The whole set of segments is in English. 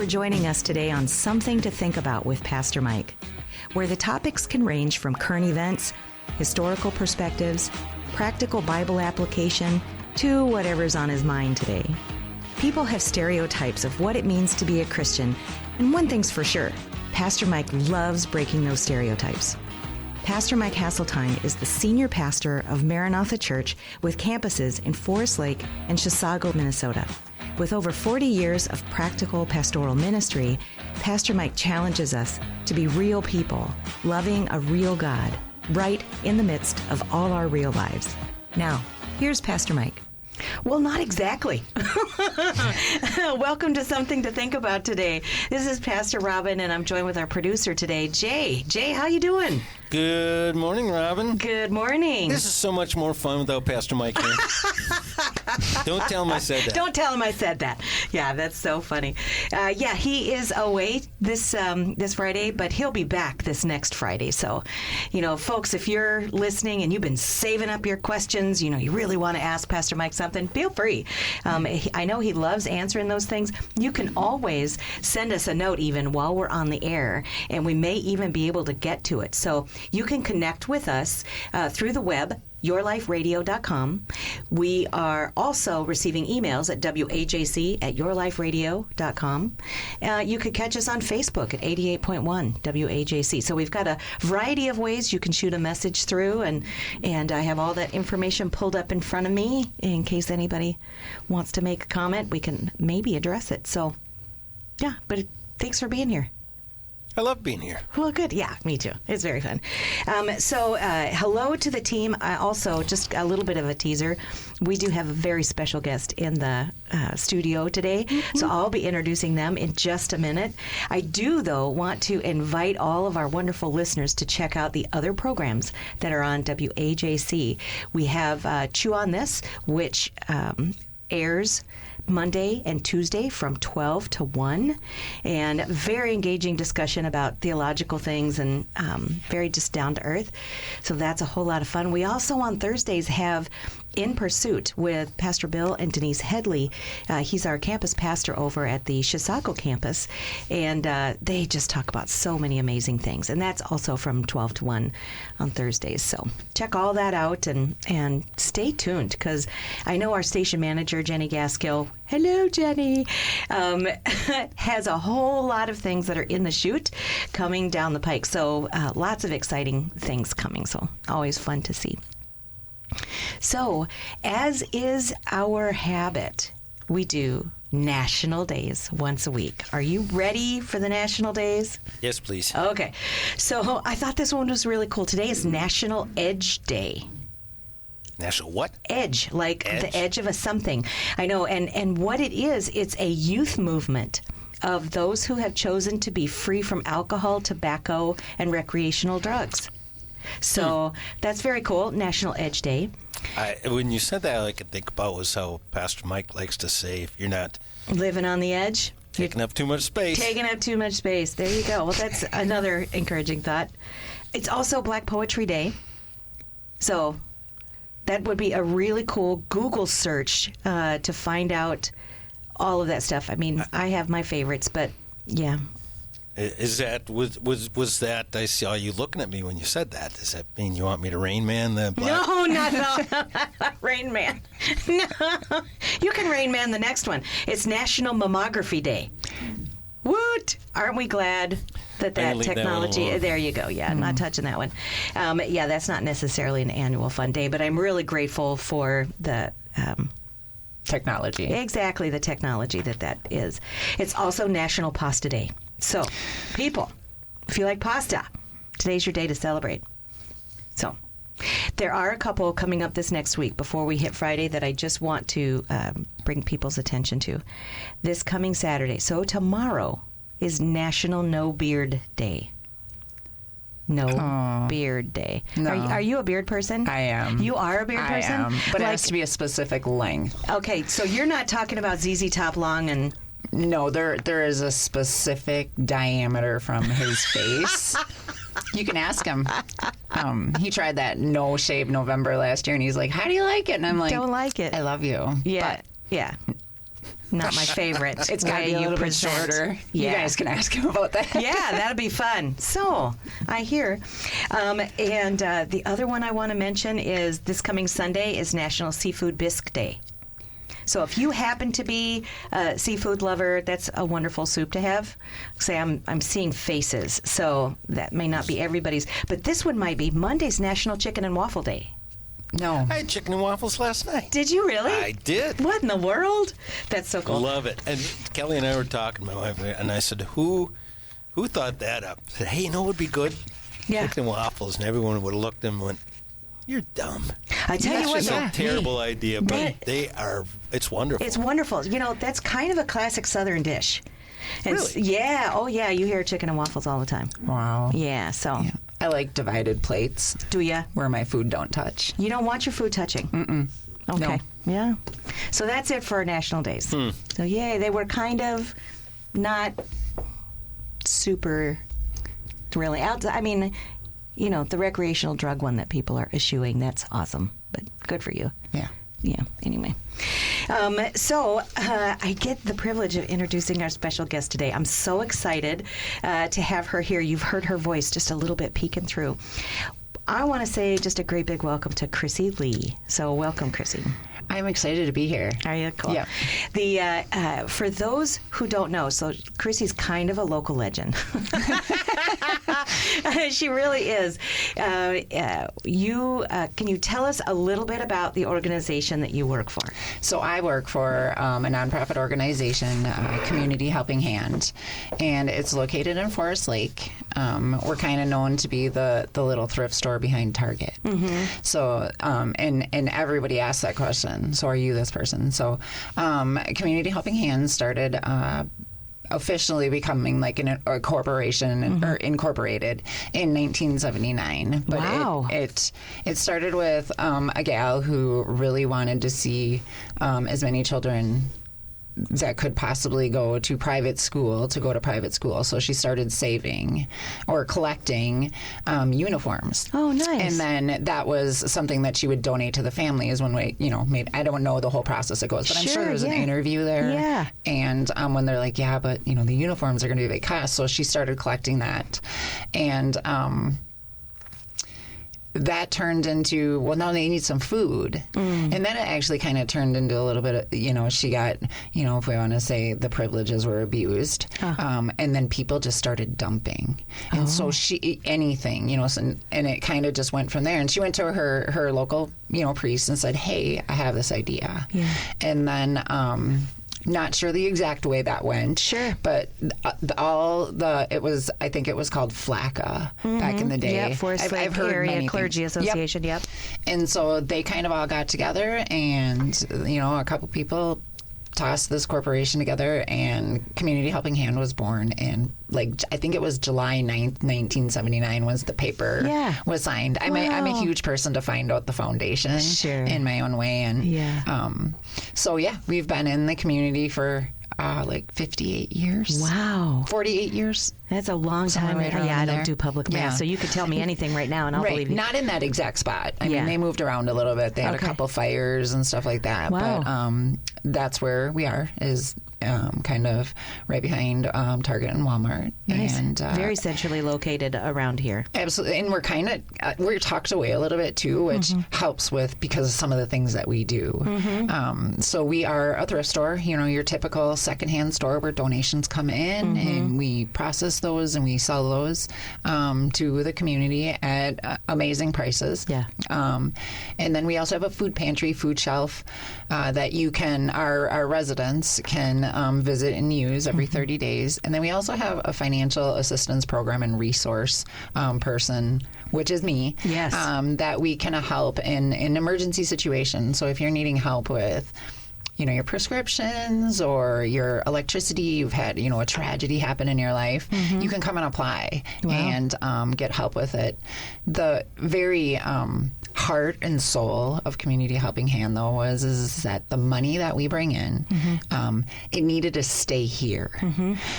for joining us today on Something to Think About with Pastor Mike, where the topics can range from current events, historical perspectives, practical Bible application, to whatever's on his mind today. People have stereotypes of what it means to be a Christian, and one thing's for sure, Pastor Mike loves breaking those stereotypes. Pastor Mike Hasseltine is the senior pastor of Maranatha Church with campuses in Forest Lake and Chisago, Minnesota. With over 40 years of practical pastoral ministry, Pastor Mike challenges us to be real people, loving a real God, right in the midst of all our real lives. Now, here's Pastor Mike. Well, not exactly. Welcome to Something to Think About today. This is Pastor Robin, and I'm joined with our producer today, Jay. Jay, how you doing? Good morning, Robin. Good morning. This is so much more fun without Pastor Mike here. Don't tell him I said that. Don't tell him I said that. Yeah, that's so funny. He is away this Friday, but he'll be back this next Friday. So, folks, if you're listening and you've been saving up your questions, you really want to ask Pastor Mike something, feel free. I know he loves answering those things. You can always send us a note even while we're on the air, and we may even be able to get to it. So you can connect with us through the web, yourliferadio.com. We are also receiving emails at wajc@yourliferadio.com. You could catch us on Facebook at 88.1 WAJC. So we've got a variety of ways you can shoot a message through, and I have all that information pulled up in front of me in case anybody wants to make a comment. We can maybe address it. So, yeah, but thanks for being here. I love being here. Well, good. Yeah, me too. It's very fun. Hello to the team. Also, just a little bit of a teaser. We do have a very special guest in the studio today, so I'll be introducing them in just a minute. I do, though, want to invite all of our wonderful listeners to check out the other programs that are on WAJC. We have Chew on This, which airs Monday and Tuesday from 12 to 1, and very engaging discussion about theological things and very just down to earth. So that's a whole lot of fun. We also on Thursdays have In Pursuit with Pastor Bill and Denise Headley. He's our campus pastor over at the Chisago campus, and they just talk about so many amazing things. And that's also from 12 to 1 on Thursdays. So check all that out and stay tuned, because I know our station manager, Jenny Gaskill, hello, Jenny, has a whole lot of things that are in the chute coming down the pike. So lots of exciting things coming. So always fun to see. So, as is our habit, we do national days once a week. Are you ready for the national days? Yes, please. Okay. So, I thought this one was really cool. Today is National Edge Day. National what? Edge, like the edge of a something. I know, and what it is, it's a youth movement of those who have chosen to be free from alcohol, tobacco, and recreational drugs. So that's very cool, National Edge Day. When you said that, all I could think about was how Pastor Mike likes to say, if you're not living on the edge, taking up too much space. Taking up too much space. There you go. Well, that's another encouraging thought. It's also Black Poetry Day. So that would be a really cool Google search to find out all of that stuff. I mean, I have my favorites, but yeah. Was that, I saw you looking at me when you said that. Does that mean you want me to Rain Man the Black? No, not at all. Rain Man. No. You can Rain Man the next one. It's National Mammography Day. Woot! Aren't we glad that technology... There you go. Yeah, I'm not touching that one. That's not necessarily an annual fun day, but I'm really grateful for the... technology. Exactly, the technology that is. It's also National Pasta Day. So, people, if you like pasta, today's your day to celebrate. So, there are a couple coming up this next week before we hit Friday that I just want to bring people's attention to. This coming Saturday, so tomorrow, is National No Beard Day. Beard Day. No. Are you a beard person? I am. You are a beard person? I am, but it has to be a specific length. Okay, so you're not talking about ZZ Top long and... No, there is a specific diameter from his face. You can ask him. He tried that No Shave November last year, and he's like, "How do you like it?" And I'm like, "Don't like it. I love you." Yeah, but yeah. Not my favorite. It's got to be a little bit shorter. Yeah. You guys can ask him about that. Yeah, that'd be fun. So, I hear. And the other one I want to mention is this coming Sunday is National Seafood Bisque Day. So if you happen to be a seafood lover, that's a wonderful soup to have. Say, I'm seeing faces, so that may not be everybody's. But this one might be Monday's National Chicken and Waffle Day. No. I had chicken and waffles last night. Did you really? I did. What in the world? That's so cool. Love it. And Kelly and I were talking, my wife, and I said, who thought that up? I said, hey, you know what would be good? Yeah. Chicken and waffles. And everyone would have looked at them and went, you're dumb. I tell you what, It's a terrible idea, but that- it's wonderful. It's wonderful. You know, that's kind of a classic Southern dish. And Really? Yeah. Oh, yeah. You hear chicken and waffles all the time. Wow. Yeah. So, Yeah. I like divided plates do ya? where my food don't touch. You don't want your food touching? Mm-mm. Okay. No. Yeah. So that's it for our national days. So, yay. They were kind of not super really out. I mean, you know, the recreational drug one that people are eschewing, that's awesome. But good for you. Yeah. Yeah, anyway. So I get the privilege of introducing our special guest today. I'm so excited to have her here. You've heard her voice just a little bit peeking through. I want to say just a great big welcome to Chrissie Lee. So welcome, Chrissie. I'm excited to be here. Are you? Cool. Yeah. The for those who don't know, so Chrissie's kind of a local legend. She really is. Can you tell us a little bit about the organization that you work for? So I work for a nonprofit organization, Community Helping Hand, and it's located in Forest Lake. We're kind of known to be the little thrift store behind Target. Mm-hmm. So, and everybody asks that question. So are you this person? So Community Helping Hand started officially becoming like a corporation or incorporated in 1979. But Wow. it started with a gal who really wanted to see as many children that could possibly go to private school. So she started saving or collecting uniforms. Oh, nice. And then that was something that she would donate to the families when we, maybe, I don't know the whole process it goes, but I'm sure Sure, there's an yeah. interview there. Yeah. And when they're like, yeah, but, the uniforms are going to be a big cost. So she started collecting that. And, that turned into, well, now they need some food. And then it actually kind of turned into a little bit of, she got, if we want to say the privileges were abused. And then people just started dumping. And so anything, and it kind of just went from there. And she went to her local, priest and said, hey, I have this idea. Yeah. And then, not sure the exact way that went. Sure. But I think it was called FLACA back in the day. Yeah, Forest Lake I've heard Area many Clergy things. Association. Yep. And so they kind of all got together and, a couple people tossed this corporation together and Community Helping Hand was born. And I think it was July 9th, 1979 was the paper was signed. I'm a huge person to find out the foundation in my own way. And so, we've been in the community for 58 years. Wow. 48 years. That's a long time. Right around I don't there. do public math, Yeah. so you could tell me anything right now and I'll believe you. Not in that exact spot. I Yeah. mean, they moved around a little bit. They had a couple fires and stuff like that. Wow. But that's where we are, is kind of right behind Target and Walmart. Nice. And very centrally located around here. absolutely. And we're kind of, we're tucked away a little bit too, which helps with, because of some of the things that we do. So we are a thrift store, your typical secondhand store where donations come in and we process those and we sell those to the community at amazing prices. Yeah. And then we also have a food pantry, food shelf that you can, our residents can visit and use every 30 days. And then we also have a financial assistance program and resource person, which is me, Yes. that we can help in emergency situations. So if you're needing help with your prescriptions or your electricity, you've had, a tragedy happen in your life, you can come and apply and get help with it. The very heart and soul of Community Helping Hand, though, is that the money that we bring in, it needed to stay here.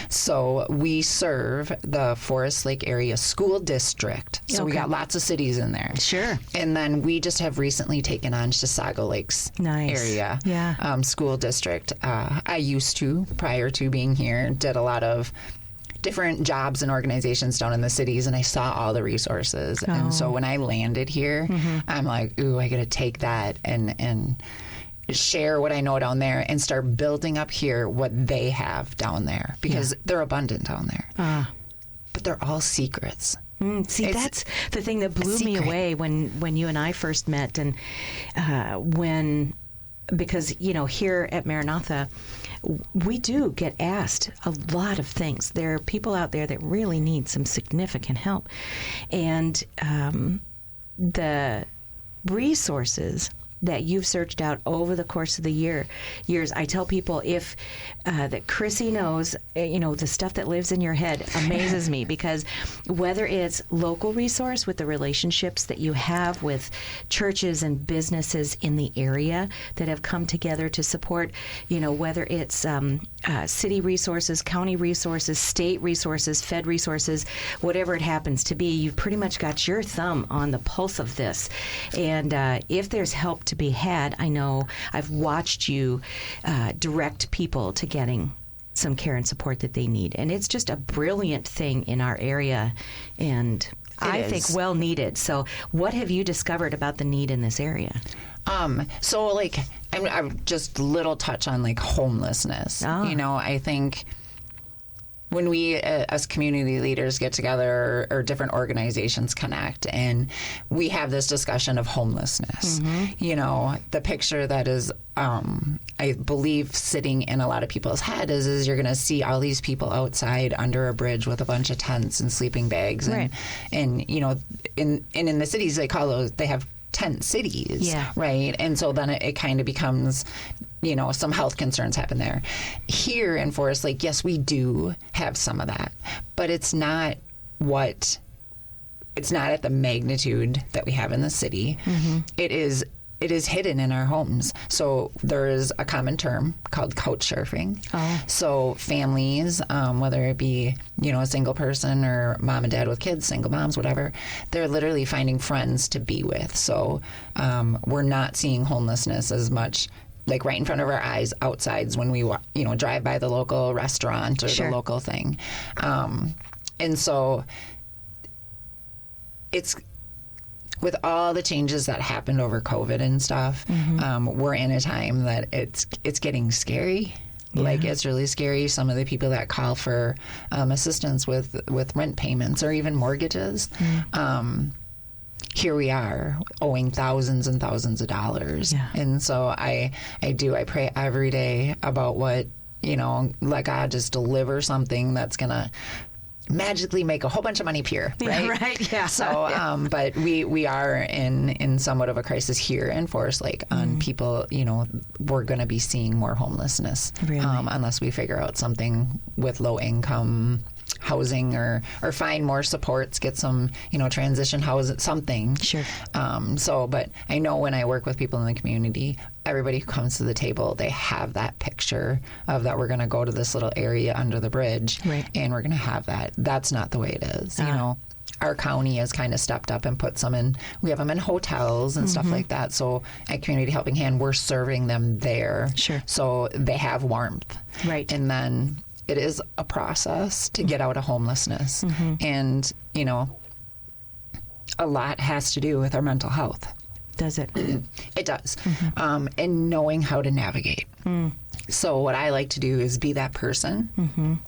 So we serve the Forest Lake Area School District. So we got lots of cities in there. Sure. And then we just have recently taken on Chisago Lakes area school district. I used to, prior to being here, did a lot of different jobs and organizations down in the cities, and I saw all the resources. And so when I landed here, I'm like, ooh, I got to take that and share what I know down there and start building up here what they have down there, because they're abundant down there. But they're all secrets. See, that's the thing that blew me away when you and I first met, and because, you know, here at Maranatha, we do get asked a lot of things. There are people out there that really need some significant help. And the resources that you've searched out over the course of the years, I tell people that Chrissie knows, you know, the stuff that lives in your head amazes me, because whether it's local resource with the relationships that you have with churches and businesses in the area that have come together to support, you know, whether it's city resources, county resources, state resources, Fed resources, whatever it happens to be, you've pretty much got your thumb on the pulse of this. And if there's help to be had, I know I've watched you direct people to getting some care and support that they need. And it's just a brilliant thing in our area, and I think well needed. So what have you discovered about the need in this area? So like, I'm just little touch on like homelessness. You know, I think when we as community leaders get together, or different organizations connect, and we have this discussion of homelessness, you know, the picture that is, I believe, sitting in a lot of people's head is you're going to see all these people outside under a bridge with a bunch of tents and sleeping bags. And you know, in the cities, they have tent cities, right? And so then it kind of becomes, you know, some health concerns happen there. Here in Forest Lake, yes, we do have some of that, but it's not at the magnitude that we have in the city. It is hidden in our homes. So there is a common term called couch surfing. So families, whether it be, you know, a single person or mom and dad with kids, single moms, whatever, they're literally finding friends to be with. So we're not seeing homelessness as much like right in front of our eyes outsides when we, you know, drive by the local restaurant or the local thing. And so it's, with all the changes that happened over COVID and stuff, we're in a time that it's getting scary. Like, it's really scary. Some of the people that call for assistance with rent payments or even mortgages, here we are owing thousands and thousands of dollars. And so I pray every day about what, you know, let God just deliver something that's going to magically make a whole bunch of money appear, right? So, but we are in somewhat of a crisis here in Forest Lake on people, you know, we're going to be seeing more homelessness unless we figure out something with low income housing or find more supports, get some, you know, transition housing, something. So, but I know when I work with people in the community, everybody who comes to the table, they have that picture of that we're going to go to this little area under the bridge and we're going to have that. That's not the way it is. You know, our county has kind of stepped up and put some in, we have them in hotels and stuff like that. So at Community Helping Hand, we're serving them there. So they have warmth. And then it is a process to get out of homelessness. And, you know, a lot has to do with our mental health. Does it? It does. And knowing how to navigate. So what I like to do is be that person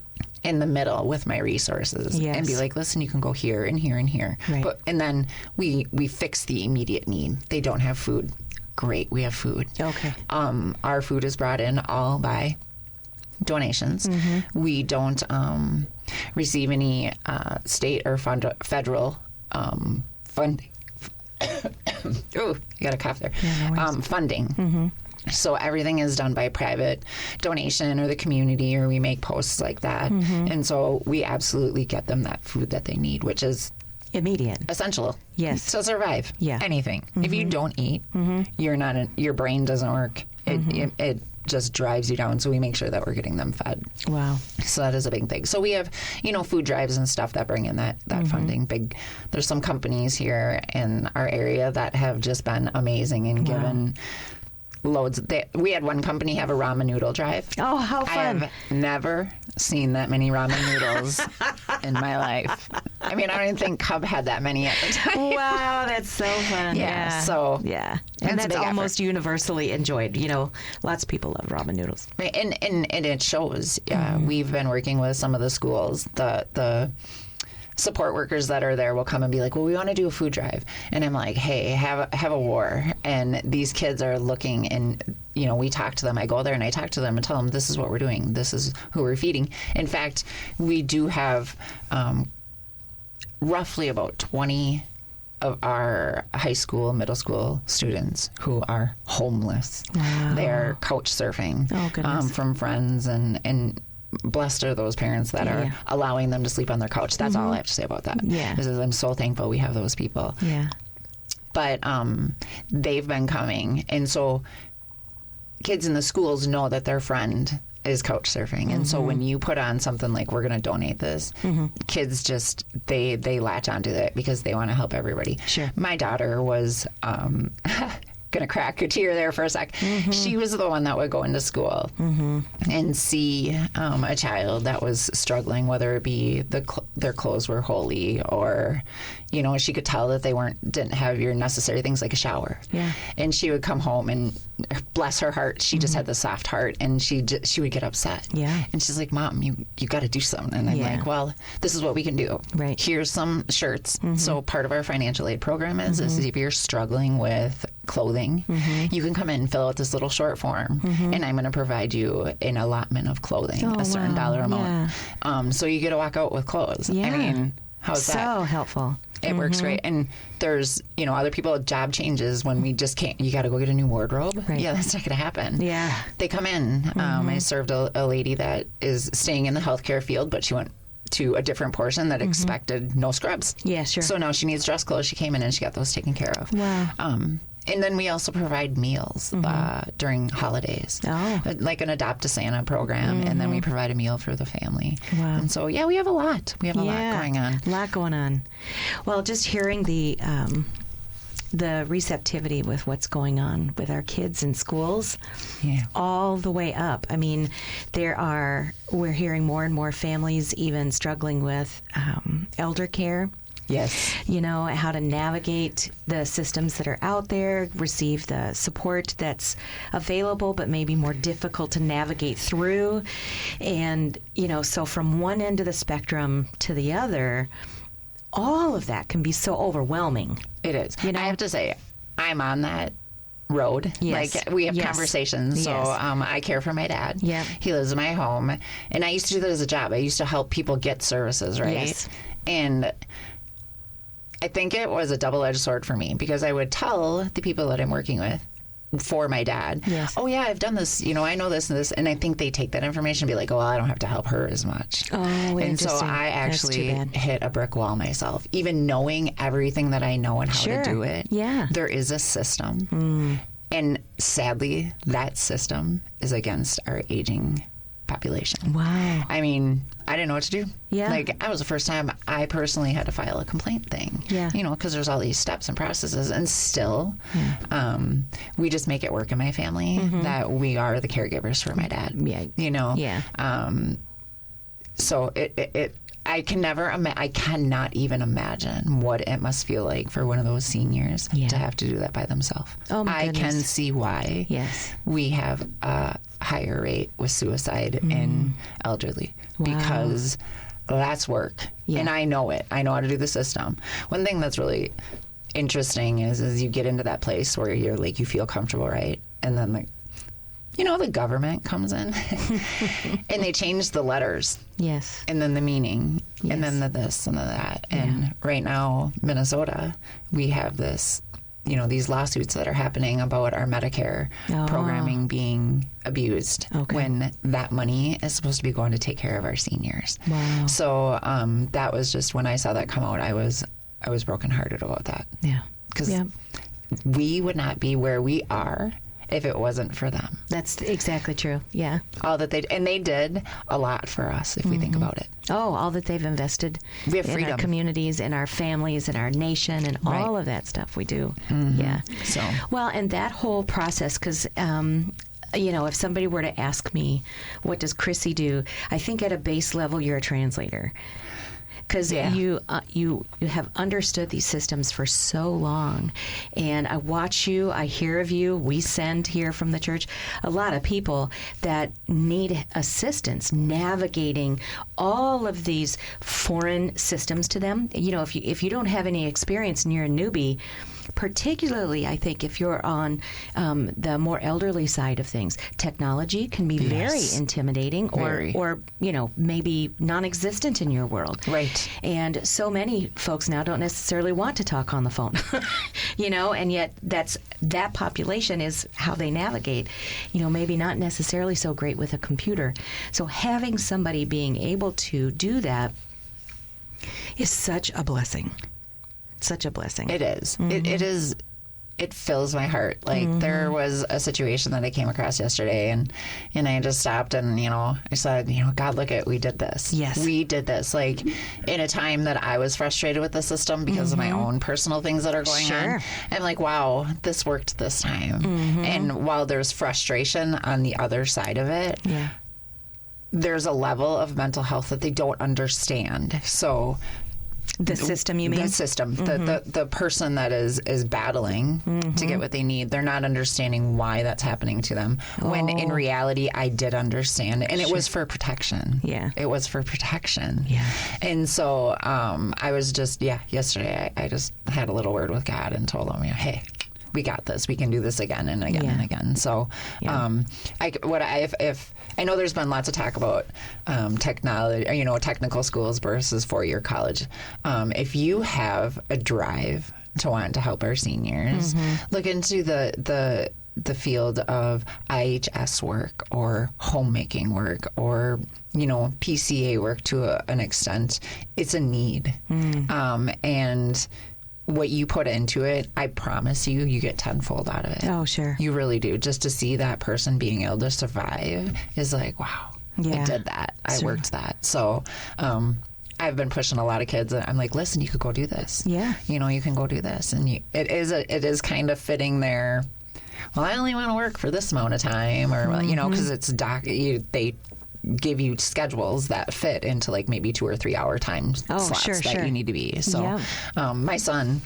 in the middle with my resources and be like, listen, you can go here and here and here. But, and then we fix the immediate need. They don't have food. Great, we have food. Our food is brought in all by donations. We don't receive any state or federal funding. Oh, you got a cough there. Funding. So everything is done by private donation or the community, or we make posts like that. And so we absolutely get them that food that they need, which is Immediate. essential. Yes. To survive. Yeah. Anything. If you don't eat, you're not. Your brain doesn't work. It just drives you down. So we make sure that we're getting them fed. Wow. So that is a big thing. So we have, food drives and stuff that bring in that funding. There's some companies here in our area that have just been amazing and given loads. We had one company have a ramen noodle drive. Oh, how fun. I have never seen that many ramen noodles in my life. I mean, I don't even think Cub had that many at the time. Wow, that's so fun. Yeah, so yeah, it's and a that's big almost universally enjoyed. Lots of people love ramen noodles. Right, and it shows. Yeah, we've been working with some of the schools. The support workers that are there will come and be like, well, we want to do a food drive. And I'm like, hey, have a war. And these kids are looking, and, we talk to them. I go there and I talk to them and tell them, this is what we're doing. This is who we're feeding. In fact, we do have roughly about 20 of our high school, middle school students who are homeless. Wow. They're couch surfing from friends, and blessed are those parents that are allowing them to sleep on their couch. That's all I have to say about that. Yeah. Is I'm so thankful we have those people. Yeah. But they've been coming, and so kids in the schools know that their friend is couch surfing, and so when you put on something like, we're going to donate this, kids just they latch onto it because they want to help everybody. Sure. My daughter was gonna crack a tear there for a sec. She was the one that would go into school and see a child that was struggling, whether it be their clothes were holey, or she could tell that they didn't have your necessary things like a shower. Yeah. And she would come home, and bless her heart, she just had the soft heart, and she would get upset. Yeah. And she's like, Mom, you got to do something. And I'm like, well, this is what we can do. Right. Here's some shirts. So part of our financial aid program is if you're struggling with clothing, you can come in and fill out this little short form, and I'm going to provide you an allotment of clothing, a certain dollar amount. So you get to walk out with clothes. Yeah. I mean, how's that? So helpful. It works great. And there's, other people, job changes when we just can't, you got to go get a new wardrobe. Right. Yeah, that's not going to happen. Yeah. They come in. I served a lady that is staying in the healthcare field, but she went to a different portion that expected no scrubs. Yeah, sure. So now she needs dress clothes. She came in and she got those taken care of. Wow. And then we also provide meals during holidays, like an Adopt a Santa program, and then we provide a meal for the family. Wow. And so, we have a lot. We have a lot going on. A lot going on. Well, just hearing the receptivity with what's going on with our kids in schools, all the way up. I mean, we're hearing more and more families even struggling with elder care. Yes. How to navigate the systems that are out there, receive the support that's available, but maybe more difficult to navigate through. And, so from one end of the spectrum to the other, all of that can be so overwhelming. It is. I have to say, I'm on that road. Yes. Like, we have conversations. So I care for my dad. Yeah. He lives in my home. And I used to do that as a job. I used to help people get services, right? Yes. And I think it was a double-edged sword for me, because I would tell the people that I'm working with for my dad, oh yeah, I've done this, I know this and this, and I think they take that information and be like, oh, well, I don't have to help her as much. Oh, and so I actually hit a brick wall myself, even knowing everything that I know and how to do it. Yeah. There is a system. And sadly, that system is against our aging population. Wow. I mean, I didn't know what to do. Yeah. Like, that was the first time I personally had to file a complaint thing. Yeah. Because there's all these steps and processes, and still, we just make it work in my family that we are the caregivers for my dad. Yeah. Yeah. So I cannot even imagine what it must feel like for one of those seniors to have to do that by themselves. Oh, my goodness. I can see why we have a higher rate with suicide in elderly, because that's work. And I know it. I know how to do the system. One thing that's really interesting is you get into that place where you're like, you feel comfortable, right? And then the government comes in and they change the letters. Yes. And then the meaning. Yes. And then the this and the that. And right now, Minnesota, we have this, these lawsuits that are happening about our Medicare programming being abused when that money is supposed to be going to take care of our seniors. Wow. So that was just, when I saw that come out, I was I was brokenhearted about that. Yeah. Because Yeah. we would not be where we are if it wasn't for them. That's exactly true. Yeah. All that they did a lot for us if we think about it. Oh, all that they've invested We have in our freedom. communities, in our families, in our nation, and Right. all of that stuff we do. Yeah. So Well, and that whole process, because if somebody were to ask me, what does Chrissie do? I think at a base level, you're a translator. Because Yeah. you have understood these systems for so long, and I watch you, I hear of you. We send here from the church a lot of people that need assistance navigating all of these foreign systems to them. If you don't have any experience and you're a newbie, particularly, I think, if you're on the more elderly side of things, technology can be very intimidating, Very. or maybe non-existent in your world. Right. And so many folks now don't necessarily want to talk on the phone, and yet that population is how they navigate. Maybe not necessarily so great with a computer. So having somebody being able to do that is such a blessing. Such a blessing. it is. It is. It fills my heart. Like there was a situation that I came across yesterday, and I just stopped and I said, God, look at, we did this. Yes. We did this. Like in a time that I was frustrated with the system because of my own personal things that are going Sure. on. I'm like, wow, this worked this time. And while there's frustration on the other side of it, Yeah. there's a level of mental health that they don't understand. So The system, you mean? the system, the person that is battling to get what they need, they're not understanding why that's happening to them. When in reality, I did understand, and it was for protection. Yeah. It was for protection. Yeah. And so I was just yesterday I just had a little word with God and told him, hey, we got this. We can do this again and again and again. So, if I know there's been lots of talk about technology, technical schools versus four-year college. If you have a drive to want to help our seniors, look into the field of IHS work or homemaking work or PCA work to an extent. It's a need, and what you put into it, I promise you get tenfold out of it. Oh, sure. You really do. Just to see that person being able to survive is like, wow, Yeah. I did that. I Sure. worked that. So I've been pushing a lot of kids. I'm like, listen, you could go do this. Yeah. You can go do this. And it is kind of fitting there. Well, I only want to work for this amount of time, or because it's they give you schedules that fit into like maybe 2 or 3 hour time slots sure, that sure. you need to be. So my son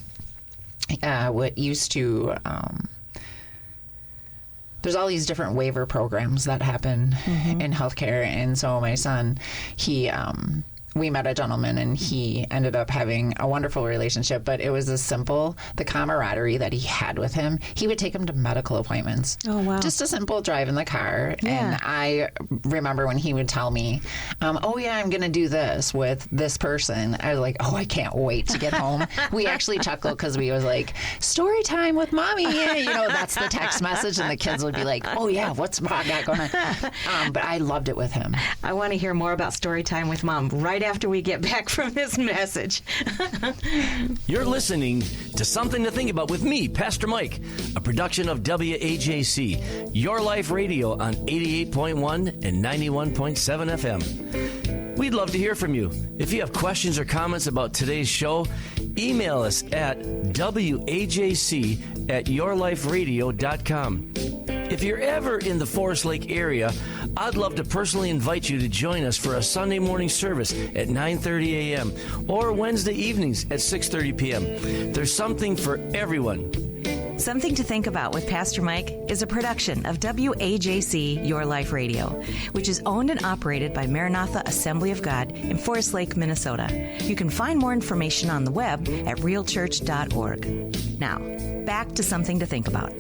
used to there's all these different waiver programs that happen in healthcare, and so my son, we met a gentleman and he ended up having a wonderful relationship, but it was the camaraderie that he had with him. He would take him to medical appointments. Oh, wow. Just a simple drive in the car. Yeah. And I remember when he would tell me, I'm going to do this with this person. I was like, I can't wait to get home. We actually chuckled because we was like, story time with mommy. That's the text message. And the kids would be like, what's mom got going on? But I loved it with him. I want to hear more about story time with Mom right after we get back from this message. You're listening to Something to Think About with me, Pastor Mike, a production of WAJC, Your Life Radio on 88.1 and 91.7 FM. We'd love to hear from you. If you have questions or comments about today's show, email us at wajc@yourliferadio.com. If you're ever in the Forest Lake area, I'd love to personally invite you to join us for a Sunday morning service at 9:30 a.m. or Wednesday evenings at 6:30 p.m. There's something for everyone. Something to Think About with Pastor Mike is a production of WAJC Your Life Radio, which is owned and operated by Maranatha Assembly of God in Forest Lake, Minnesota. You can find more information on the web at realchurch.org. Now, back to Something to Think About.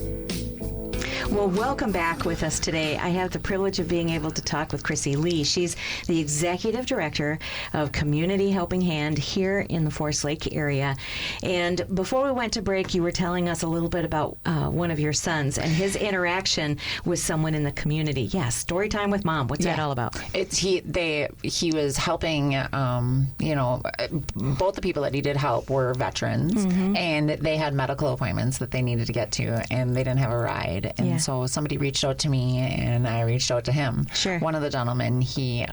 Well, welcome back with us today. I have the privilege of being able to talk with Chrissie Lee. She's the Executive Director of Community Helping Hand here in the Forest Lake area. And before we went to break, you were telling us a little bit about one of your sons and his interaction with someone in the community. Yes, story time with Mom. What's that all about? He was helping, both the people that he did help were veterans, and they had medical appointments that they needed to get to, and they didn't have a ride. And so somebody reached out to me, and I reached out to him. Sure. One of the gentlemen, he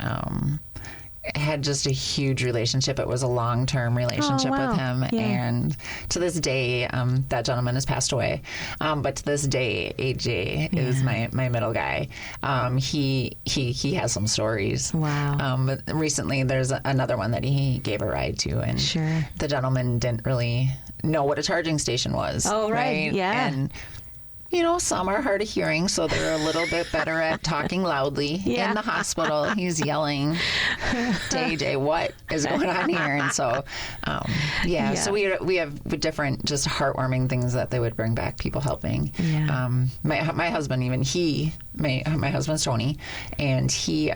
had just a huge relationship. It was a long-term relationship with him. Yeah. And to this day, that gentleman has passed away. But to this day, AJ is my middle guy. He has some stories. Wow. But recently there's another one that he gave a ride to, and Sure. the gentleman didn't really know what a charging station was. Oh, right. Yeah. And some are hard of hearing, so they're a little bit better at talking loudly. Yeah. In the hospital, he's yelling to AJ, what is going on here? And so, so we have different just heartwarming things that they would bring back, people helping. Yeah. My husband, my husband's Tony, and he,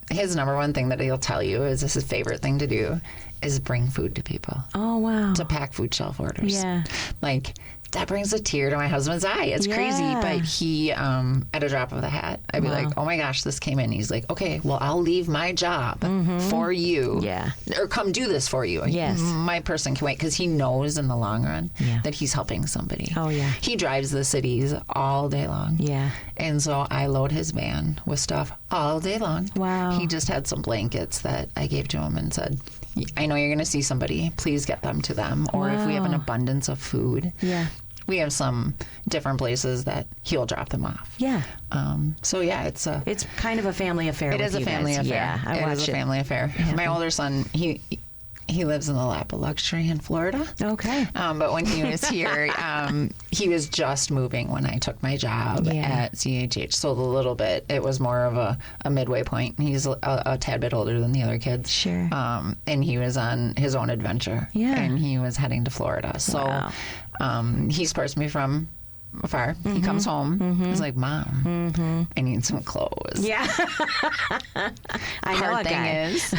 his number one thing that he'll tell you is this is his favorite thing to do is bring food to people. Oh, wow. To pack food shelf orders. Yeah. That brings a tear to my husband's eye. It's crazy. But he, at a drop of the hat, I'd be like, oh my gosh, this came in. He's like, okay, well, I'll leave my job for you. Yeah. Or come do this for you. Yes. My person can wait, because he knows in the long run that he's helping somebody. Oh, yeah. He drives the cities all day long. Yeah. And so I load his van with stuff all day long. Wow. He just had some blankets that I gave to him and said, I know you're going to see somebody. Please get them to them. Or if we have an abundance of food. Yeah. We have some different places that he'll drop them off. Yeah. It's kind of a family affair. It is a family affair. Yeah, I watch it is a family affair. Yeah. My older son, he lives in the lap of luxury in Florida. Okay. But when he was here, he was just moving when I took my job at CHH. So a little bit, it was more of a midway point. He's a tad bit older than the other kids. Sure. And he was on his own adventure. Yeah. And he was heading to Florida. So he supports me from afar. He comes home. He's like, Mom, I need some clothes. Yeah. I know Hard a thing guy. is,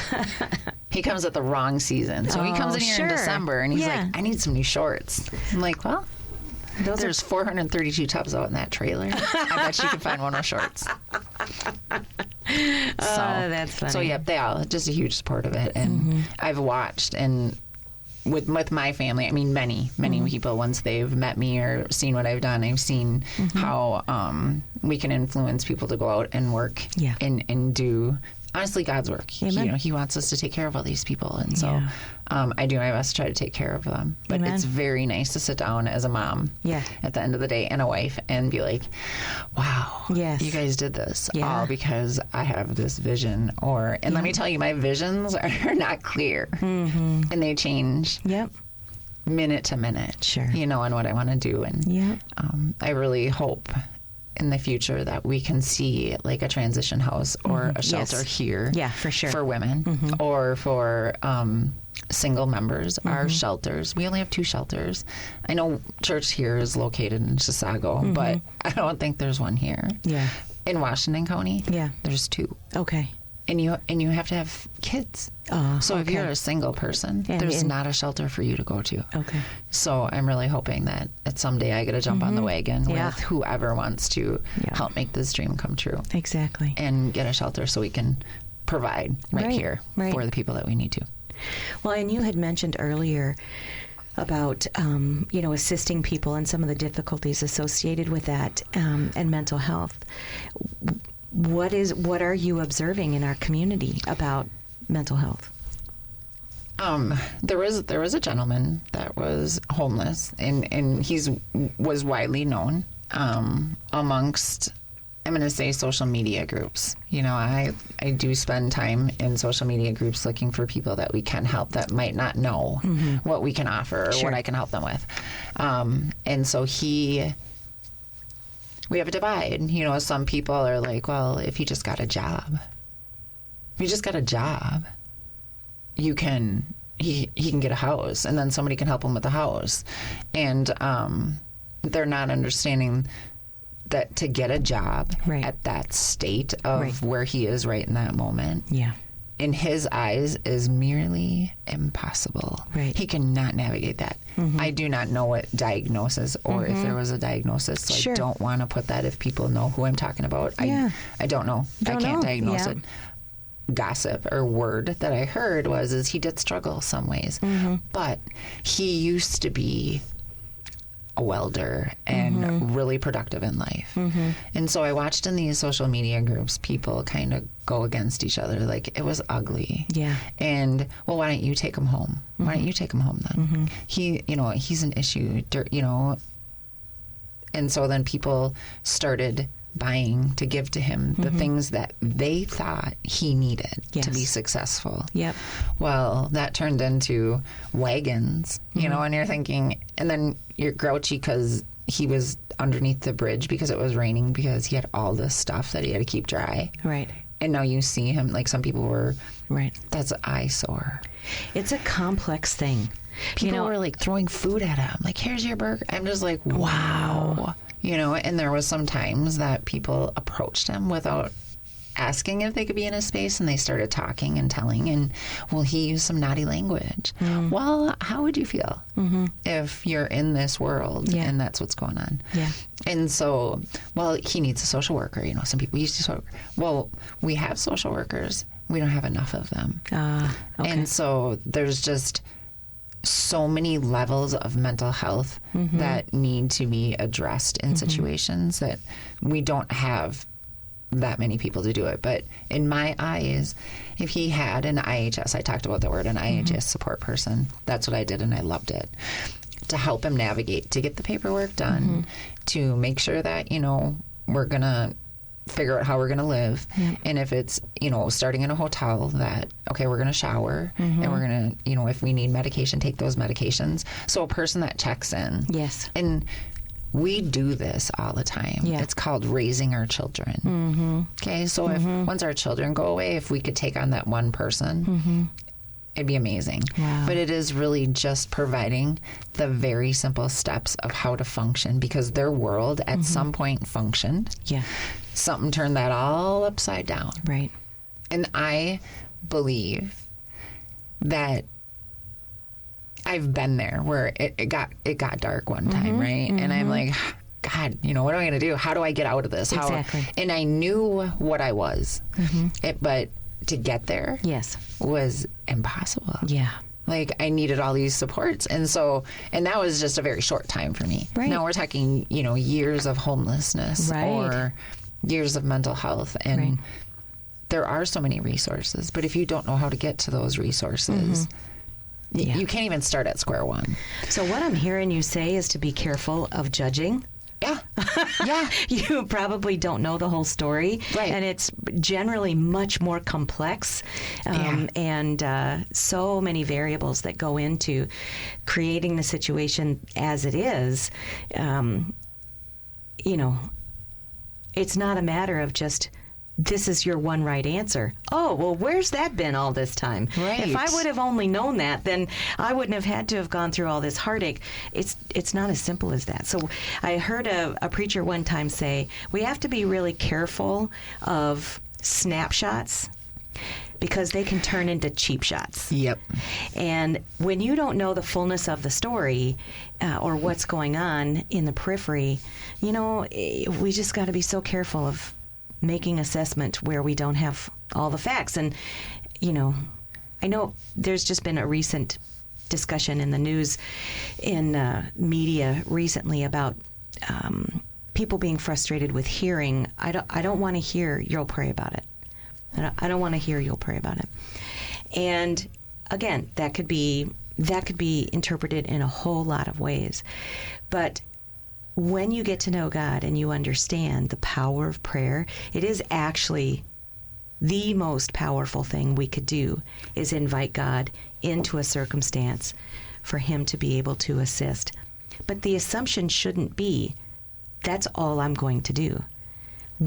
he comes at the wrong season. So he comes in here in December, and he's like, I need some new shorts. I'm like, well, there's 432 tubs out in that trailer. I bet you can find one with shorts. That's funny. So, they all just a huge support of it. And I've watched, and with my family, I mean, many people, once they've met me or seen what I've done, I've seen how we can influence people to go out and work and do, honestly, God's work. Amen. He wants us to take care of all these people. And so I do my best to try to take care of them. But it's very nice to sit down as a mom at the end of the day and a wife and be like, wow, you guys did this all because I have this vision. And let me tell you, my visions are not clear. And they change minute to minute, Sure. on what I want to do. And I really hope in the future that we can see like a transition house or a shelter here for sure, for women or for single members. Our shelters, we only have 2 shelters. I know church here is located in Chisago, but I don't think there's one here. In Washington County, there's 2. Okay. And you have to have kids. So if you're a single person, there's not a shelter for you to go to. Okay. So I'm really hoping that someday I get to jump on the wagon with whoever wants to help make this dream come true. Exactly. And get a shelter so we can provide right here for the people that we need to. Well, and you had mentioned earlier about assisting people and some of the difficulties associated with that and mental health. What are you observing in our community about mental health? There was a gentleman that was homeless, and was widely known amongst, I'm going to say, social media groups. I do spend time in social media groups looking for people that we can help that might not know what we can offer or what I can help them with. And so we have a divide. Some people are like, well, if you just got a job, he can get a house, and then somebody can help him with the house. And they're not understanding that to get a job Right. at that state of Right. where he is right in that moment, Yeah. in his eyes, is merely impossible. Right. He cannot navigate that. I do not know what diagnosis or if there was a diagnosis, so Sure. I don't want to put that if people know who I'm talking about. Yeah. I don't know. I Don't can't know. diagnose Yeah. it. Gossip or word that I heard is he did struggle some ways, but he used to be a welder and really productive in life. And so I watched in these social media groups people kind of go against each other. Like, it was ugly. Yeah. And, well, why don't you take him home? Why don't you take him home then? He's an issue, and so then people started buying to give to him the things that they thought he needed to be Yes. successful. Yep. Well, that turned into wagons, and you're thinking, and then you're grouchy because he was underneath the bridge because it was raining because he had all this stuff that he had to keep dry. Right. And now you see him, like some people were, Right. that's an eyesore. It's a complex thing. People were like throwing food at him, like, here's your burger. I'm just like, wow. And there was some times that people approached him without asking if they could be in his space, and they started talking and telling, and, well, he used some naughty language. Well, how would you feel if you're in this world and that's what's going on? Yeah. And so, well, he needs a social worker. Some people use social worker. Well, we have social workers. We don't have enough of them. Okay. And so there's just so many levels of mental health that need to be addressed in situations that we don't have that many people to do it. But in my eyes, if he had an IHS, I talked about the word, an IHS support person, that's what I did, and I loved it, to help him navigate, to get the paperwork done, to make sure that, we're going to figure out how we're going to live. And if it's, starting in a hotel, that, okay, we're going to shower and we're going to, if we need medication, take those medications. So a person that checks in. Yes. And we do this all the time. Yeah. It's called raising our children. Okay, so if once our children go away, if we could take on that one person, it'd be amazing. Wow. But it is really just providing the very simple steps of how to function, because their world at some point functioned. Yeah. Something turned that all upside down. Right. And I believe that I've been there where it got dark one time, right? And I'm like, God, what am I going to do? How do I get out of this? Exactly. And I knew what I was, but to get there, Yes. was impossible. Yeah. Like, I needed all these supports. And that was just a very short time for me. Right. Now we're talking, years of homelessness Right. or years of mental health. And Right. there are so many resources. But if you don't know how to get to those resources, Yeah. you can't even start at square one. So what I'm hearing you say is to be careful of judging. Yeah. Yeah. You probably don't know the whole story. Right. And it's generally much more complex. And so many variables that go into creating the situation as it is. It's not a matter of just, this is your one right answer. Oh, well, where's that been all this time? Right. If I would have only known that, then I wouldn't have had to have gone through all this heartache. It's not as simple as that. So I heard a preacher one time say, we have to be really careful of snapshots because they can turn into cheap shots. Yep. And when you don't know the fullness of the story or what's going on in the periphery, we just got to be so careful of making assessment where we don't have all the facts. And, I know there's just been a recent discussion in the news, in media recently about people being frustrated with hearing, I don't want to hear, you'll pray about it. I don't want to hear, you'll pray about it. And again, that could be interpreted in a whole lot of ways. But when you get to know God and you understand the power of prayer, it is actually the most powerful thing we could do, is invite God into a circumstance for him to be able to assist. But the assumption shouldn't be, that's all I'm going to do.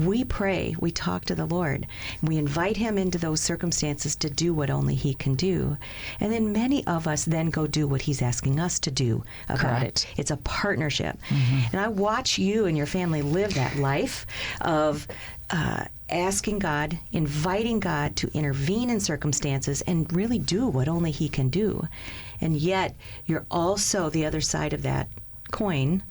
we pray, we talk to the Lord, we invite him into those circumstances to do what only he can do. And then many of us then go do what he's asking us to do about it. It's a partnership. And I watch you and your family live that life of asking God, inviting God to intervene in circumstances and really do what only he can do. And yet you're also the other side of that coin,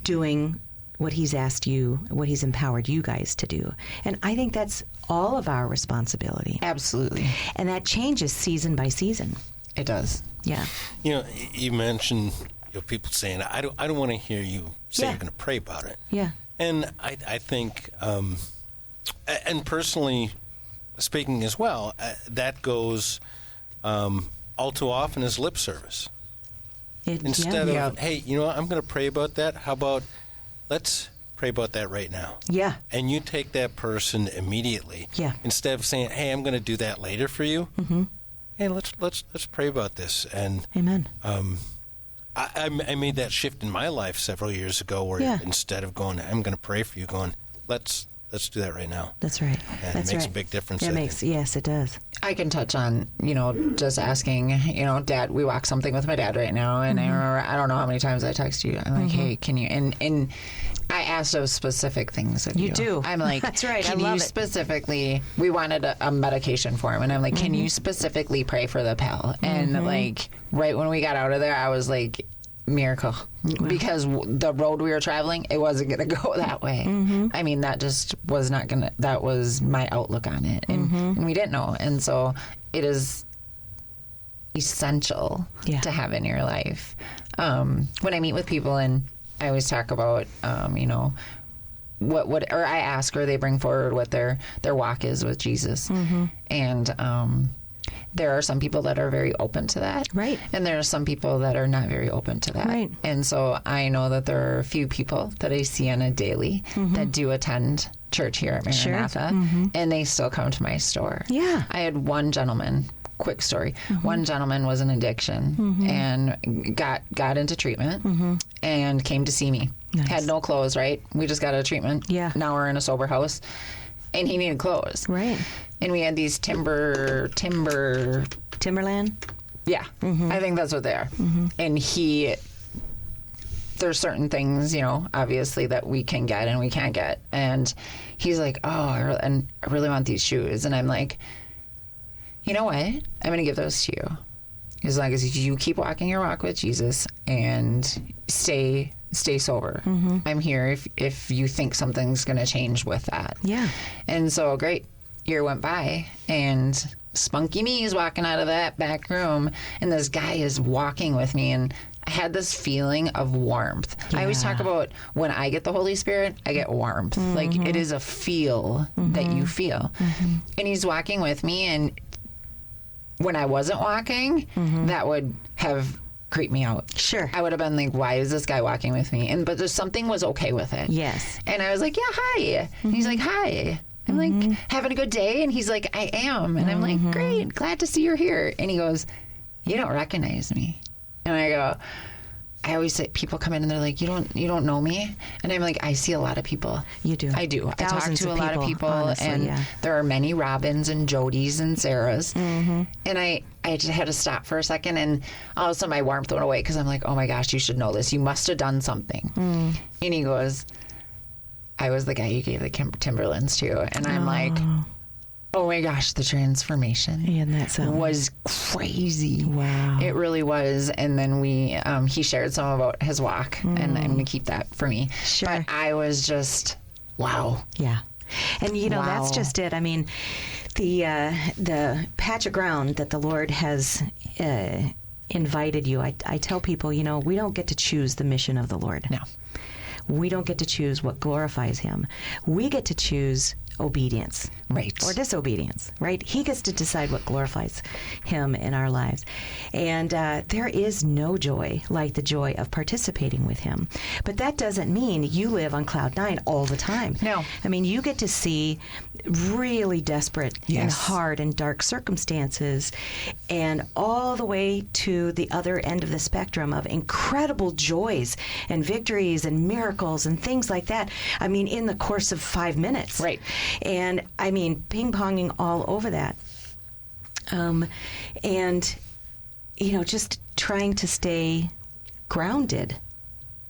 doing what he's asked you, what he's empowered you guys to do. And I think that's all of our responsibility. Absolutely. And that changes season by season. It does. Yeah. You mentioned people saying, I don't want to hear you say you're going to pray about it. Yeah. And I think, and personally speaking as well, that goes all too often as lip service. Instead of, hey, I'm going to pray about that. How about let's pray about that right now? Yeah. And you take that person immediately. Yeah. Instead of saying, hey, I'm going to do that later for you. Mm-hmm. Hey, let's pray about this. And Amen. I made that shift in my life several years ago, where instead of going, I'm going to pray for you, going, let's do that right now. That's right. And That's it makes right. a big difference. Yes, it does. I can touch on, just asking, Dad, we walk something with my dad right now. And I remember, I don't know how many times I text you. I'm like, hey, can you, and I asked those specific things of you. You do. I'm like, that's right. Can I love you it. specifically, we wanted a medication for him. And I'm like, can you specifically pray for the pill? And like, right when we got out of there, I was like, miracle. Because the road we were traveling, it wasn't going to go that way. I mean, that just was not going to, that was my outlook on it. And we didn't know. And so it is essential to have in your life. When I meet with people, and I always talk about, what or I ask, or they bring forward what their walk is with Jesus. And there are some people that are very open to that. Right. And there are some people that are not very open to that. Right. And so I know that there are a few people that I see on a daily that do attend church here at Maranatha, and they still come to my store. Yeah. I had one gentleman, quick story. One gentleman was in addiction and got into treatment and came to see me. Nice. Had no clothes, right? We just got out of treatment. Yeah. Now we're in a sober house. And he needed clothes. Right. And we had these Timberland. Yeah, I think that's what they are. And there's certain things, obviously that we can get and we can't get. And he's like, I really want these shoes. And I'm like, you know what? I'm going to give those to you. As long as you keep walking your walk with Jesus and stay sober. I'm here if you think something's going to change with that. Yeah. And so, great. Year went by, and spunky me is walking out of that back room, and this guy is walking with me, and I had this feeling of warmth. I always talk about when I get the Holy Spirit, I get warmth. Like, it is a feel that you feel. And he's walking with me, and when I wasn't walking, that would have creeped me out. Sure. I would have been like, why is this guy walking with me? But there's something was okay with it. Yes. And I was like, yeah, hi. And he's like, hi. I'm like, having a good day? And he's like, I am. And I'm like, great, glad to see you're here. And he goes, you don't recognize me. And I go, I always say, people come in and they're like, you don't know me? And I'm like, I see a lot of people. You do. I do. Thousands I talk to a lot of people, honestly, and there are many Robins and Jodys and Sarahs. And I just had to stop for a second, and all of a sudden my warmth went away, because I'm like, oh my gosh, you should know this. You must have done something. And he goes, I was the guy you gave the Timberlands to. And I'm like, oh my gosh, the transformation was crazy. Wow. It really was. And then he shared some about his walk, and I'm going to keep that for me. Sure. But I was just, wow. Yeah. And that's just it. I mean, the patch of ground that the Lord has invited you, I tell people, we don't get to choose the mission of the Lord. No. We don't get to choose what glorifies him. We get to choose obedience. Right. Or disobedience, right? He gets to decide what glorifies him in our lives. And there is no joy like the joy of participating with him. But that doesn't mean you live on cloud nine all the time. No. I mean, you get to see really desperate and Yes. hard and dark circumstances, and all the way to the other end of the spectrum of incredible joys and victories and miracles and things like that. I mean, in the course of 5 minutes. Right. And I mean, ping-ponging all over that. And, you know, just trying to stay grounded,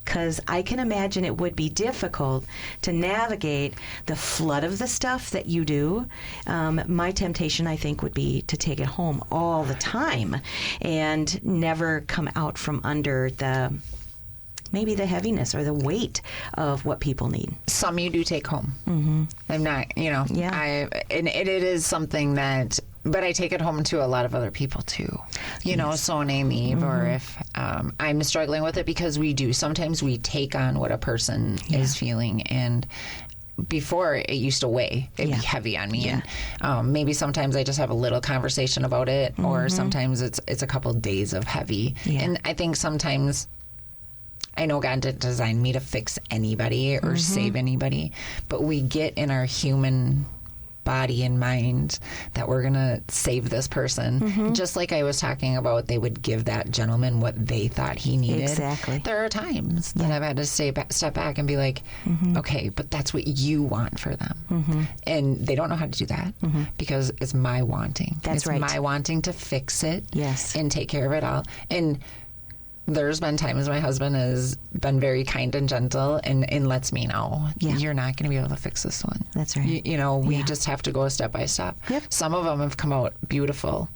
because I can imagine it would be difficult to navigate the flood of the stuff that you do. My temptation, I think, would be to take it home all the time and never come out from under maybe the heaviness or the weight of what people need. Some you do take home. Mm-hmm. I'm not, you know, Yeah. and it is something that, but I take it home to a lot of other people too. You know, so when I leave, or if I'm struggling with it, because sometimes we take on what a person is feeling. And before, it used to weigh, it'd be heavy on me. Yeah. And maybe sometimes I just have a little conversation about it, or sometimes it's a couple days of heavy. Yeah. And I think sometimes, I know God didn't design me to fix anybody or save anybody, but we get in our human body and mind that we're going to save this person. Just like I was talking about, they would give that gentleman what they thought he needed. Exactly. There are times that I've had to step back and be like, okay, but that's what you want for them. And they don't know how to do that because it's my wanting. That's it's right. my wanting to fix it Yes. and take care of it all. And there's been times my husband has been very kind and gentle and lets me know, you're not going to be able to fix this one. That's right. You know, we just have to go step by step. Yep. Some of them have come out beautiful.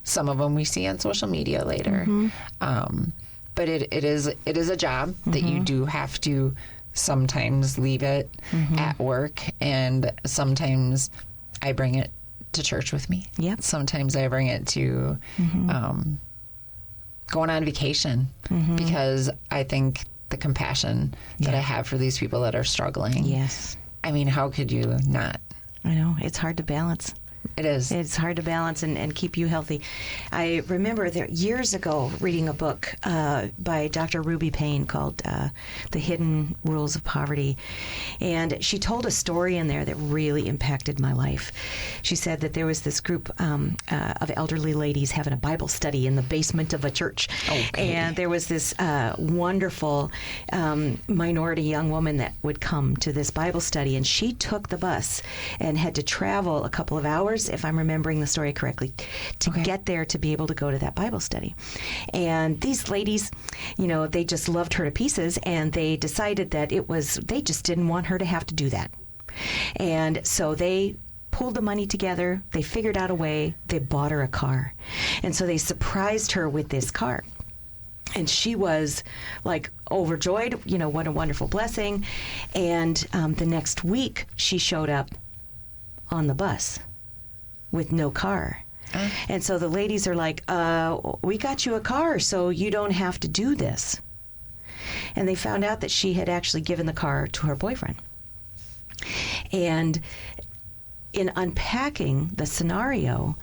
Some of them we see on social media later. But it is a job that you do have to sometimes leave it at work, and sometimes I bring it to church with me. Yep. Sometimes I bring it to going on vacation, because I think the compassion that I have for these people that are struggling. Yes. I mean, how could you not? I know. It's hard to balance. It is. It's hard to balance and keep you healthy. I remember there years ago reading a book by Dr. Ruby Payne called The Hidden Rules of Poverty. And she told a story in there that really impacted my life. She said that there was this group of elderly ladies having a Bible study in the basement of a church. Okay. And there was this wonderful minority young woman that would come to this Bible study. And she took the bus and had to travel a couple of hours, if I'm remembering the story correctly, to get there to be able to go to that Bible study. And these ladies, you know, they just loved her to pieces, and they decided that they just didn't want her to have to do that. And so they pulled the money together, they figured out a way, they bought her a car. And so they surprised her with this car. And she was like overjoyed, you know, what a wonderful blessing. And the next week she showed up on the bus with no car. And so the ladies are like, we got you a car so you don't have to do this. And they found out that she had actually given the car to her boyfriend. And in unpacking the scenario,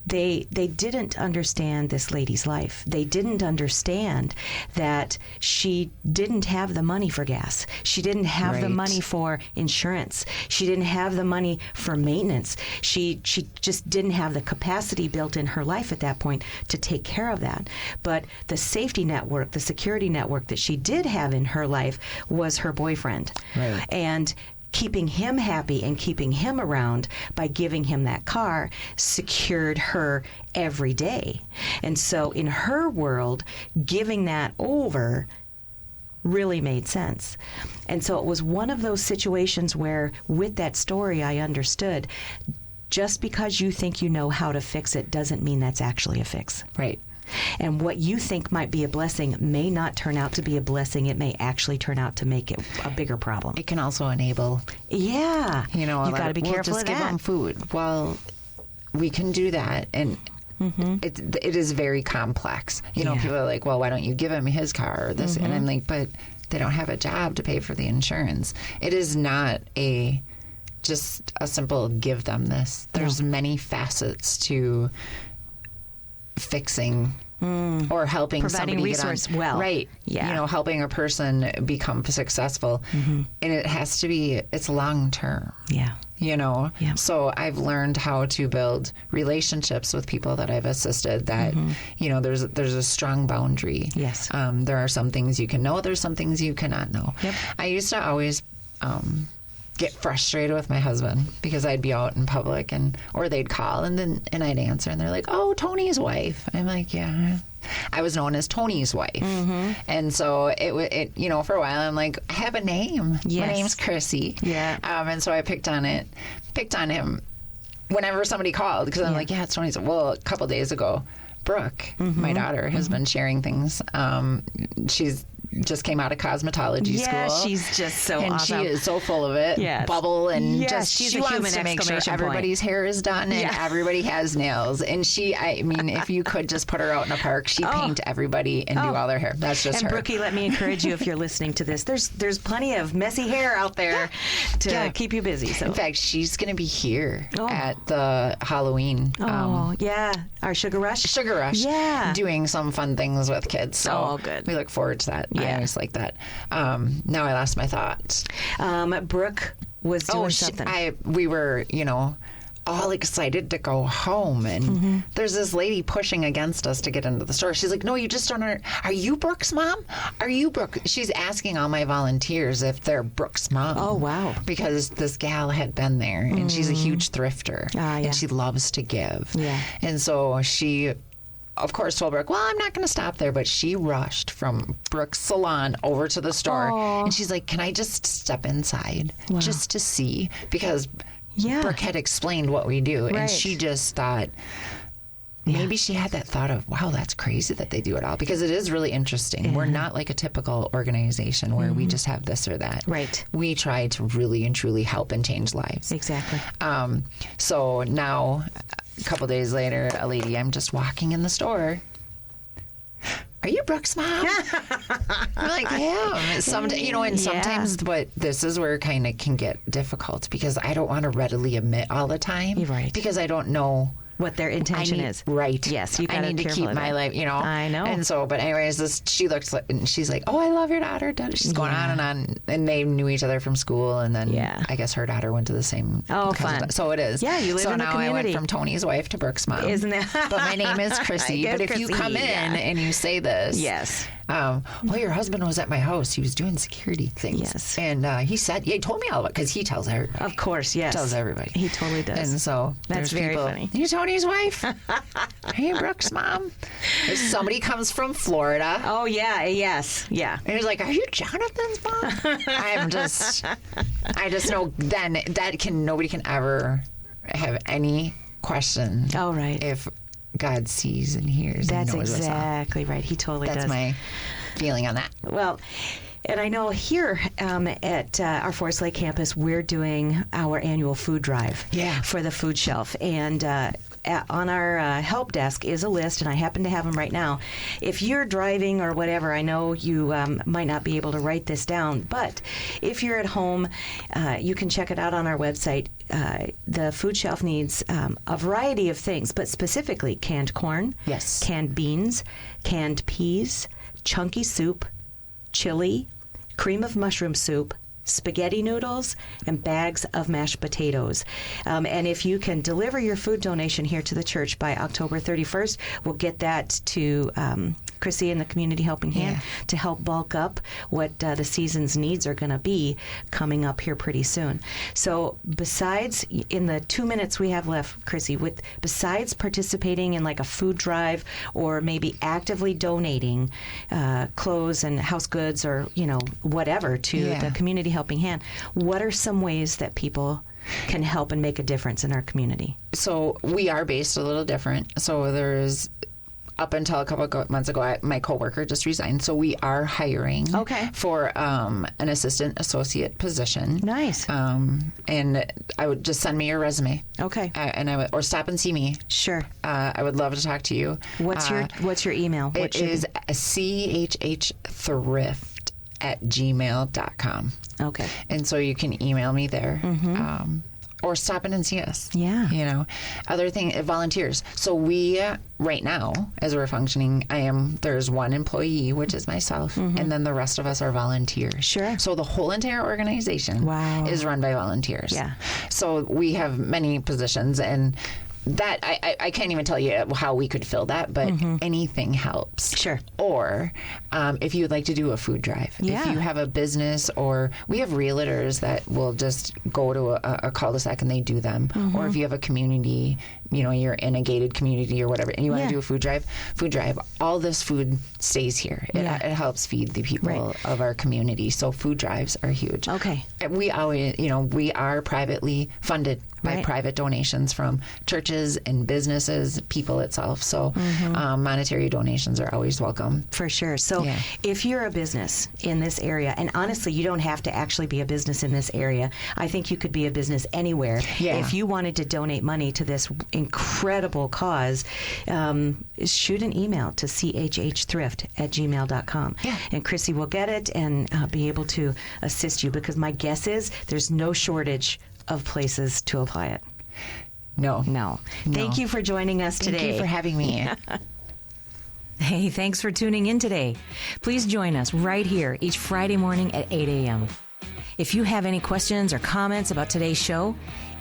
they didn't understand this lady's life. They didn't understand that she didn't have the money for gas. She didn't have the money for insurance. She didn't have the money for maintenance. She just didn't have the capacity built in her life at that point to take care of that. But the safety network, the security network that she did have in her life was her boyfriend. Right. And keeping him happy and keeping him around by giving him that car secured her every day. And so in her world, giving that over really made sense. And so it was one of those situations where with that story I understood, just because you think you know how to fix it doesn't mean that's actually a fix. Right. And what you think might be a blessing may not turn out to be a blessing. It may actually turn out to make it a bigger problem. It can also enable. Yeah. You know, you got to be careful just of give that. them food. Well, we can do that, and it is very complex. You know, people are like, well, why don't you give him his car or this? And I'm like, but they don't have a job to pay for the insurance. It is not a just a simple give them this. There's many facets to fixing or helping Providing somebody resource get on. well. Right. Yeah. You know, helping a person become successful. And it has to be, it's long term. Yeah. You know, Yeah. so I've learned how to build relationships with people that I've assisted that, you know, there's a strong boundary. Yes. There are some things you can know, there's some things you cannot know. Yep. I used to always get frustrated with my husband because I'd be out in public or they'd call and I'd answer and they're like, "Oh, Tony's wife." I'm like, "Yeah." I was known as Tony's wife. And so it you know, for a while I'm like, I have a name. Yes. My name's Chrissie. Yeah. And so I picked on him whenever somebody called because I'm like, yeah, it's Tony's. Well, a couple days ago, Brooke, my daughter, has been sharing things. She's just came out of cosmetology Yeah, school. she's just so and awesome. she is so full of it. Yes. Bubble and Yes, just she's she a wants human to make sure exclamation point. everybody's hair is done and everybody has nails. And I mean, if you could just put her out in a park, she'd paint everybody and do all their hair. That's just And her. Brookie, let me encourage you if you're listening to this. There's plenty of messy hair out there to keep you busy. So In fact, she's going to be here at the Halloween our Sugar Rush. Sugar Rush. Yeah. Doing some fun things with kids. So good. we look forward to that. I Yeah. always like that. Now I lost my thoughts. Brooke was doing something. We were, you know, all excited to go home. And there's this lady pushing against us to get into the store. She's like, "No, you just don't are you Brooke's mom? Are you Brooke?" She's asking all my volunteers if they're Brooke's mom. Oh, wow. Because this gal had been there and she's a huge thrifter and she loves to give. Yeah. And so she, of course, told Brooke, "Well, I'm not going to stop there," but she rushed from Brooke's salon over to the store. And she's like, "Can I just step inside just to see?" Because Brooke had explained what we do. And she just thought, maybe she had that thought of, wow, that's crazy that they do it all. Because it is really interesting. We're not like a typical organization where we just have this or that. Right. We try to really and truly help and change lives. Exactly. So now, a couple days later, a lady, I'm just walking in the store. "Are you Brooke's mom?" I'm like, "Yeah." Sometimes, but this is where it kind of can get difficult because I don't want to readily admit all the time. Right. Because I don't know What their intention is. Right. Yes, you I gotta need be to careful keep of my that. life, you know. I know. And so, but anyways, she looks like, and she's like, "Oh, I love your daughter." She's going on and on. And they knew each other from school. And then I guess her daughter went to the same. Oh, fun. So it is. Yeah, you live so in the now community. I went from Tony's wife to Brooke's mom. Isn't that? But my name is Chrissie. Yes, But if you Chrissie, come in and you say this. Yes. Well, your husband was at my house. He was doing security things. Yes. And he told me all about it because he tells everybody. Of course, yes. Tells everybody. He totally does. And so That's there's very people, funny. "You Tony's wife?" "Hey, Brooke's mom." If somebody comes from Florida. Oh, yeah. Yes. Yeah. And he's like, "Are you Jonathan's mom?" I just know then nobody can ever have any question. Oh, right. If God sees and hears That's and knows us all. exactly right. He totally does. That's my feeling on that. Well, and I know here at our Forest Lake campus, we're doing our annual food drive for the food shelf. And on our help desk is a list, and I happen to have them right now. If you're driving or whatever, I know you might not be able to write this down, but if you're at home, you can check it out on our website. The food shelf needs a variety of things, but specifically canned corn, canned beans, canned peas, chunky soup, chili, cream of mushroom soup, spaghetti noodles, and bags of mashed potatoes. And if you can deliver your food donation here to the church by October 31st, we'll get that to Chrissie and the Community Helping Hand to help bulk up what the season's needs are going to be coming up here pretty soon. So besides, in the 2 minutes we have left, Chrissie, besides participating in like a food drive or maybe actively donating clothes and house goods or, whatever to the Community Helping Hand, what are some ways that people can help and make a difference in our community? So we are based a little different. So there's, up until a couple of months ago, my coworker just resigned. So we are hiring for an assistant associate position. Nice. And I would just send me your resume. Okay. Or stop and see me. Sure. I would love to talk to you. What's your email? It is chhthrift@gmail.com. Okay. And so you can email me there. or stop in and see us. Yeah. You know, other thing, volunteers. So we, right now, as we're functioning, there's one employee, which is myself, and then the rest of us are volunteers. Sure. So the whole entire organization is run by volunteers. Yeah. So we have many positions, and that I can't even tell you how we could fill that, but anything helps. Sure. Or if you would like to do a food drive, Yeah. if you have a business, or we have realtors that will just go to a cul-de-sac and they do them. Or if you have a community, you know, you're in a gated community or whatever, and you want to do a food drive, all this food stays here. It helps feed the people of our community. So food drives are huge. Okay. We always, we are privately funded by private donations from churches and businesses, people itself. So monetary donations are always welcome. For sure. So if you're a business in this area, and honestly, you don't have to actually be a business in this area. I think you could be a business anywhere. Yeah. If you wanted to donate money to this incredible cause, shoot an email to chhthrift@gmail.com. Yeah. And Chrissie will get it and be able to assist you, because my guess is there's no shortage of places to apply it. No. Thank you for joining us today. Thank you for having me. Hey, thanks for tuning in today. Please join us right here each Friday morning at 8 a.m. If you have any questions or comments about today's show,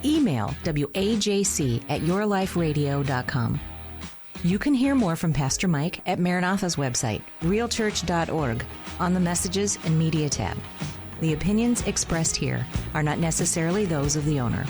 email wajc@yourliferadio.com. You can hear more from Pastor Mike at Maranatha's website, realchurch.org, on the Messages and Media tab. The opinions expressed here are not necessarily those of the owner.